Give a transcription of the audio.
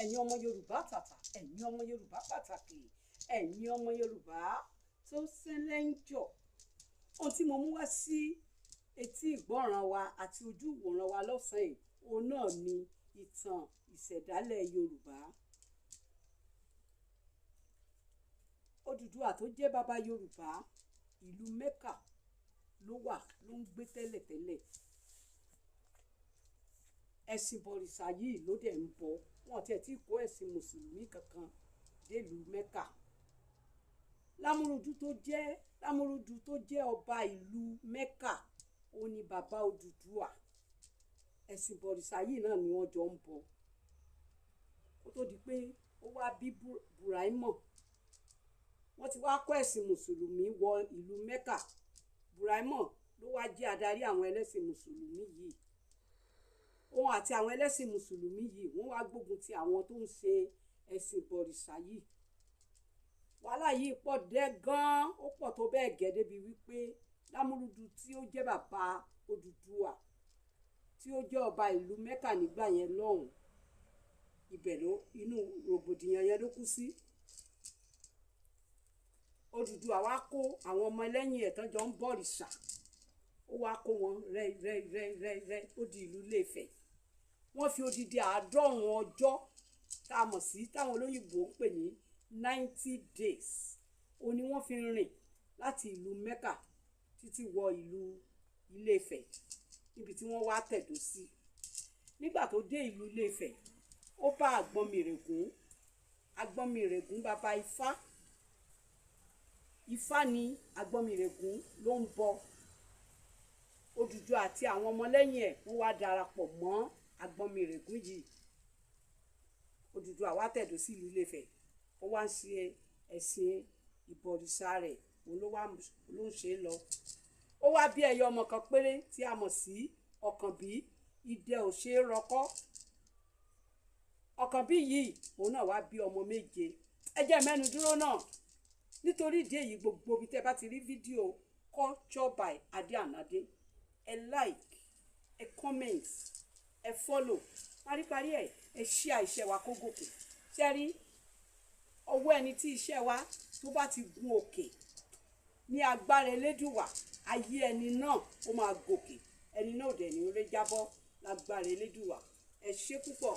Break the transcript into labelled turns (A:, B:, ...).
A: ẹ̀yin ọmọ Yorùbá tàtà, ẹ̀yin ọmọ Yorùbá pàtàkì, ẹ̀yin ọmọ Yorùbá tó sẹ́lẹ̀ńjọ̀. Ohun tí mo mú wá sí etí ìgbọ́ràn wa àti ojú ìwòran wa lọ́sàn-án yìí, òun náà ni ìtàn ìṣẹ̀dálẹ̀ Yorùbá. Odùduwà tó jẹ́ bàbá Yorùbá, ìlú Mẹ́kà ló ń gbé tẹ́lẹ̀tẹ́lẹ̀. Ẹ̀sìn bọ̀rìṣà yìí ló dẹ̀ ń bọ. Wọn tiẹ̀ tí kó ẹ̀sìn mùsùlùmí kankan délùú Mẹ́kà. Lámúrúdù tó jẹ́ ọba ìlú Mẹ́kà, òun ni bàbá Odùduwà. Ẹ̀sìn bọ̀rìṣà yìí náà ni wọ́n jọ ń bọ. Kó tó di pé ó wá bí Buraimọ̀. Wọ́n ti wá kó ẹ̀sìn mùsùlùmí wọ ìlú Mẹ́kà. Buraimọ̀ ló wá jẹ́ adarí àwọn ẹlẹ́sìn mùsùlùmí yìí. Òun àti àwọn ẹlẹ́sìn mùsùlùmí yìí wọ́n wá gbógun ti àwọn tó ń ṣe ẹ̀sìn bọ̀rìṣà yìí. Wàhálà yìí pọ̀ dé gan-an, ó pọ̀ tó bẹ́ẹ̀ gẹ́ débi wípé Lámúrúdù tí ó jẹ́ bàbá Odùduwà, tí ó jẹ́ ọba ìlú Mẹ́kà nígbà yẹn lọ́hùn, inú rògbòdìyàn yẹn ló kú sí. Odùduwà wá kó àwọn ọmọ ẹlẹ́yìn ẹ̀ tán jọ ń bọ̀rìṣà, ó wá kó wọn rẹ́ ó di ìlú Ilé-Ifẹ̀. Wọ́n fi odidi 90 ọjọ́ tá a mọ̀ sí táwọn olóyìnbó ń pè ní 90 days. Ó ní wọ́n fi rìn láti ìlú Mẹ́kà títí wọ ìlú Ilé-Ifẹ̀ níbi tí wọ́n wá tẹ̀dó sí. Nígbà tó dé ìlú Ilé-Ifẹ̀, ó bá Àgbọnmìrègún bàbá Ifá. Ifá ni Àgbọnmìrègún ló ń bọ. Odùduwà àti àwọn ọmọlẹ́yìn ẹ̀ wọ́n wá darapọ̀ mọ́ Àgbọnmìrègún yìí. Odùduwà wá tẹ̀dó sí ìlú Ilé-Ifẹ̀. Ó wá ń ṣe ẹ̀sìn ìbọ̀rìṣà rẹ̀, òun ló ń ṣe lọ. Ó wá bí ẹyọ ọmọ kan péré tí a mọ̀ sí Ọ̀kànbí. Idẹ ò ṣe é rọkọ́. Ọ̀kànbí yìí òun náà wá bí ọmọ 7. Ẹ jẹ́ mẹ́nu dúró náà. Nítorí ìdí èyí, gbogbo ibi tẹ́ bá ti rí fídíò Culture by Ade Anade, ẹ like, ẹ comment, ẹ follow. Paríparí ẹ share iṣẹ́ wa kó gòkè. Ṣé rí ọwọ́ ẹni tí iṣẹ́ wa tó bá ti gun òkè ní agbára Elédùwà, ayé ẹni náà ó máa gòkè. Ẹni náà ò dẹ̀ ní ó lè jábọ́ lágbára Elédùwà. Ẹ ṣé púpọ̀.